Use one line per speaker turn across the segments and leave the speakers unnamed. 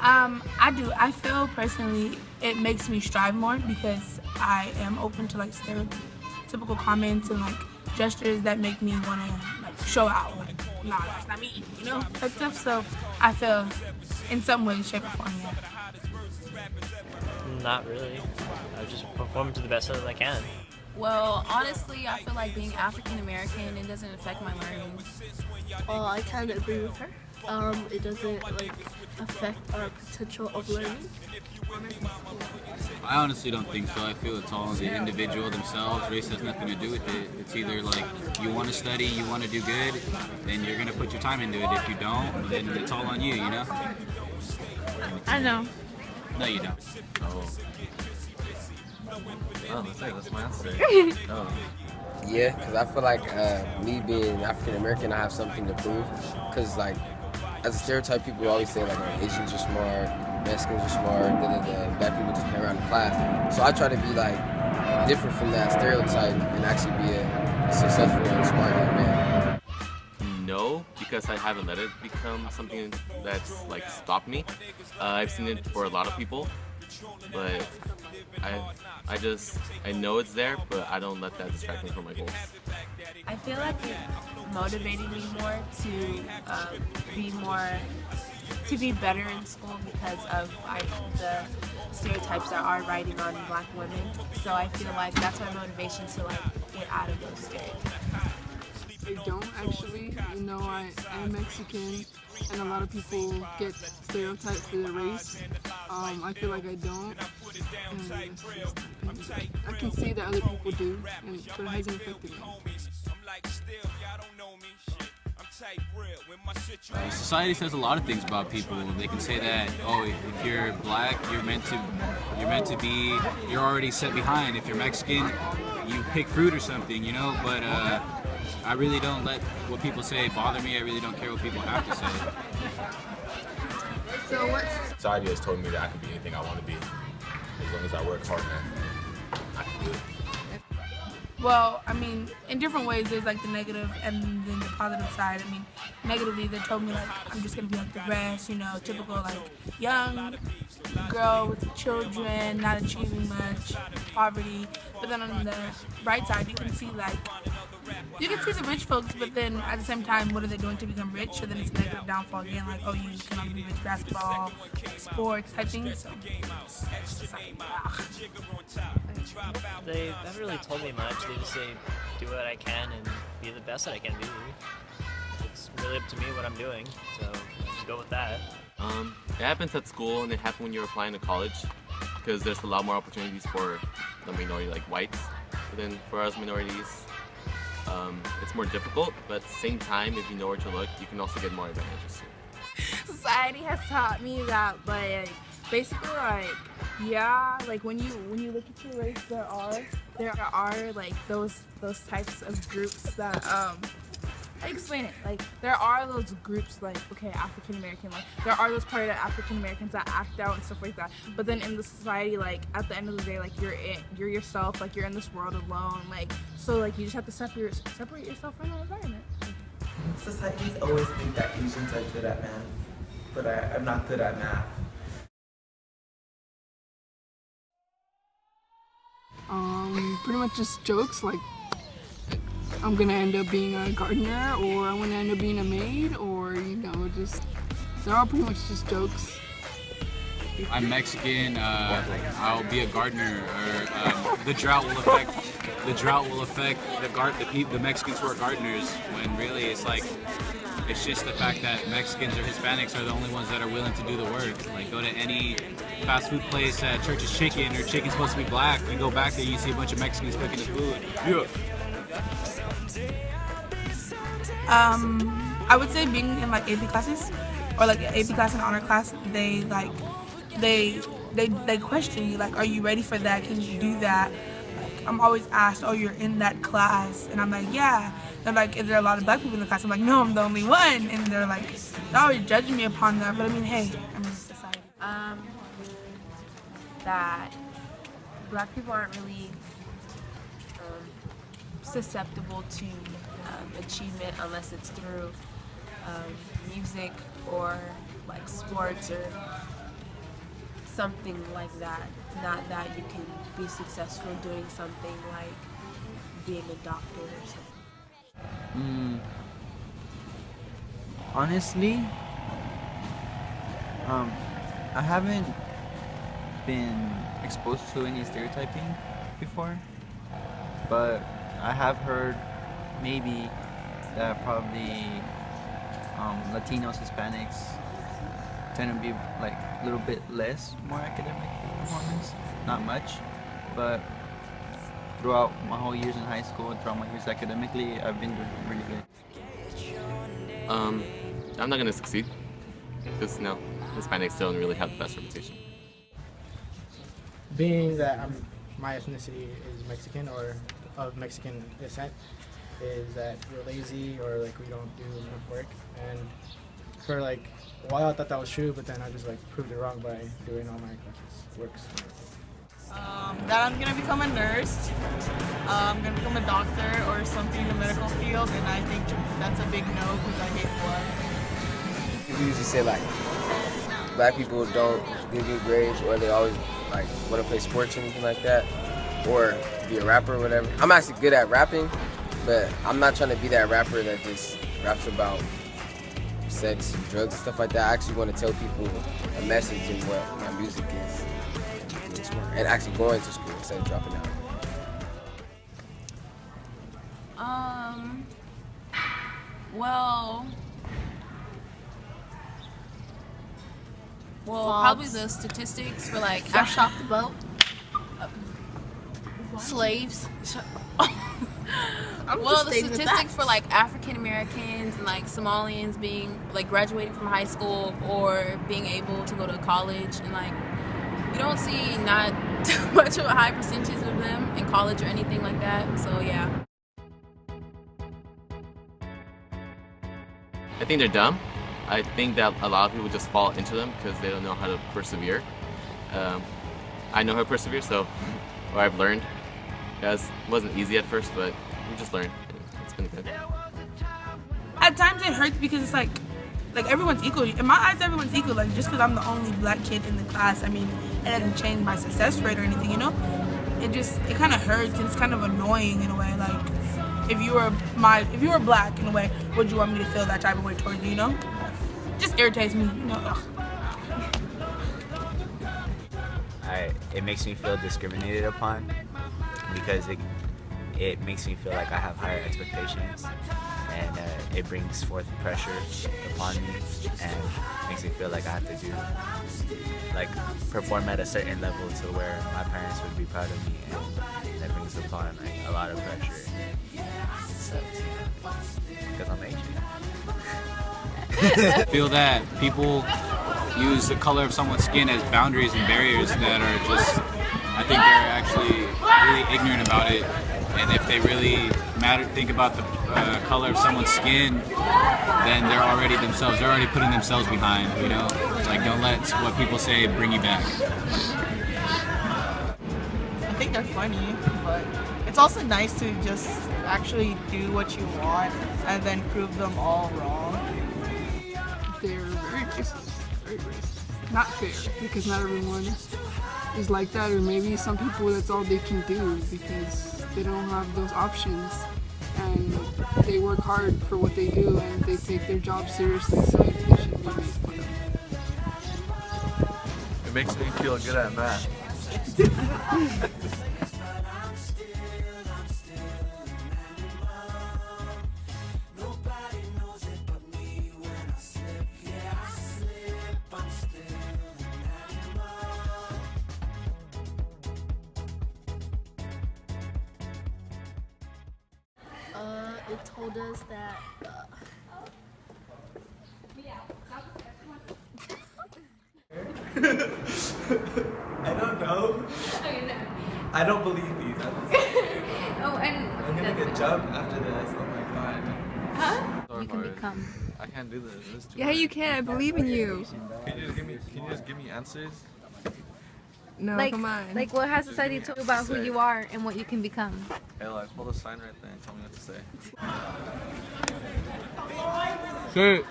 I do. I feel personally it makes me strive more because I am open to like stereotypical comments and like gestures that make me want to like show out. Like, nah, that's not me, you know, that stuff. So I feel in some way, shape, or form, yeah.
Not really. I just perform to the best that I can.
Well, honestly, I feel like being African American, it doesn't affect my learning.
Well, I kind of agree with her. It doesn't like affect our potential of learning.
I honestly don't think so. I feel it's all the individual themselves. Race has nothing to do with it. It's either like you want to study, you want to do good, then you're going to put your time into it. If you don't, then it's all on you, you know?
I know.
No, you don't.
Oh, that's my answer. Oh.
Yeah, because I feel like me being African American, I have something to prove. Because like, as a stereotype, people always say like Asians are smart, Mexicans are smart, black people just play around in class. So I try to be like different from that stereotype and actually be a successful and smart young man.
No, because I haven't let it become something that's like stopped me. I've seen it for a lot of people, but I know it's there, but I don't let that distract me from my goals.
I feel like it's motivating me more to be better in school because of the stereotypes that are riding on black women. So I feel like that's my motivation to like get out of those stereotypes.
I don't actually. You know, I am Mexican, and a lot of people get stereotyped for their race. I feel like I don't. And I can see that other people do, but it hasn't affected me.
Society says a lot of things about people. They can say that, oh, if you're black, you're already set behind. If you're Mexican, you pick fruit or something, you know. But I really don't let what people say bother me. I really don't care what people have to say.
So what's
Society has told me that I can be anything I want to be, as long as I work hard, man. I can do it.
Well, I mean, in different ways, there's like the negative and then the positive side. I mean, negatively, they told me like I'm just gonna be like the rest, you know, typical like young girl with children, not achieving much, poverty. But then on the bright side, you can see the rich folks, but then at the same time, what are they doing to become rich? So then it's a negative downfall again, like, oh, you can only be rich basketball, sports type things. So it's society.
They haven't really told me much. They just say do what I can and be the best that I can be. It's really up to me what I'm doing, so just go with that.
It happens at school and it happens when you're applying to college because there's a lot more opportunities for the minority like whites. But then for us minorities, it's more difficult, but at the same time, if you know where to look, you can also get more advantages.
society has taught me that like basically like yeah, like when you look at your race, there are like those types of groups that I explain it. Like there are those groups like okay, African American, like there are those part of African Americans that act out and stuff like that. But then in the society, like at the end of the day, like you're yourself, like you're in this world alone. Like so like you just have to separate yourself from the environment.
Society's always think that Asians are good at math, but I'm not good at math.
Pretty much just jokes like I'm gonna end up being a gardener, or I'm gonna end up being a maid, or you know, just they're all pretty much just jokes.
I'm Mexican. I'll be a gardener. Or the drought will affect the Mexicans who are gardeners. When really it's just the fact that Mexicans or Hispanics are the only ones that are willing to do the work. Like go to any fast food place, Church's Chicken, or chicken's supposed to be black. You go back there, you see a bunch of Mexicans cooking the food. Yeah.
I would say being in like AP classes, or like AP class and honor class, they question you like, are you ready for that? Can you do that? Like, I'm always asked, oh, you're in that class, and I'm like, yeah. They're like, is there a lot of black people in the class? I'm like, no, I'm the only one, and they're like, they're always judging me upon that. But I mean, hey, I'm in society.
That black people aren't really susceptible to achievement unless it's through music or like sports or something like that. Not that you can be successful doing something like being a doctor or something.
Honestly, I haven't been exposed to any stereotyping before, but I have heard maybe that probably Latinos, Hispanics tend to be like a little bit more academic performance, not much, but throughout my whole years in high school and throughout my years academically, I've been doing really good.
I'm not gonna succeed because no, Hispanics don't really have the best reputation.
Being that my ethnicity is Mexican or of Mexican descent, is that we're lazy or like we don't do enough work. And for like a while I thought that was true, but then I just like proved it wrong by doing all my works.
That I'm gonna become a nurse, I'm gonna become a doctor or something in the medical field, and I think that's a big no because I hate blood.
People usually say like black people don't get good grades, or they always like want to play sports or anything like that, or be a rapper or whatever. I'm actually good at rapping, but I'm not trying to be that rapper that just raps about sex, drugs, and stuff like that. I actually want to tell people a message in what my music is, and actually going to school instead of dropping out.
Well, probably the statistics for like fresh off the boat, slaves. Well, the statistics for like African Americans and like Somalians being like graduating from high school or being able to go to college, and like you don't see not too much of a high percentage of them in college or anything like that. So yeah.
I think they're dumb. I think that a lot of people just fall into them because they don't know how to persevere. I know how to persevere, so what I've learned. It wasn't easy at first, but we just learned. It's been good.
At times it hurts because it's like everyone's equal. In my eyes, everyone's equal. Like just because I'm the only black kid in the class, I mean, it doesn't change my success rate or anything, you know? It kind of hurts and it's kind of annoying in a way. Like if you were black in a way, would you want me to feel that type of way towards you, you know? Just irritates me, you know.
It makes me feel discriminated upon because it makes me feel like I have higher expectations, and it brings forth pressure upon me and makes me feel like I have to do perform at a certain level to where my parents would be proud of me, and that brings upon like a lot of pressure. It sucks because I'm Asian.
I feel that people use the color of someone's skin as boundaries and barriers that are just, I think they're actually really ignorant about it. And if they really think about the color of someone's skin, then they're already putting themselves behind, you know? Like, don't let what people say bring you back.
I think they're funny, but it's also nice to just actually do what you want and then prove them all wrong.
They're very racist. Very racist. Not fair, because not everyone is like that, or maybe some people that's all they can do because they don't have those options, and they work hard for what they do, and they take their job seriously, so they should be made fun of.
It makes me feel good at math.
It told us that
I don't know.
Okay, no.
I don't believe these.
Oh, and
I'm gonna get jumped after this. Oh my god.
Huh? You can become.
I can't do this. This is too
Yeah,
hard.
you can. I believe in you.
Can you just give me answers?
No,
Like,
come on.
like what has society told you about who you are and what you can become?
Hey, like, hold a sign right there and tell me what to say.
Say it.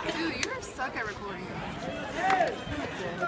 Dude, you suck at recording.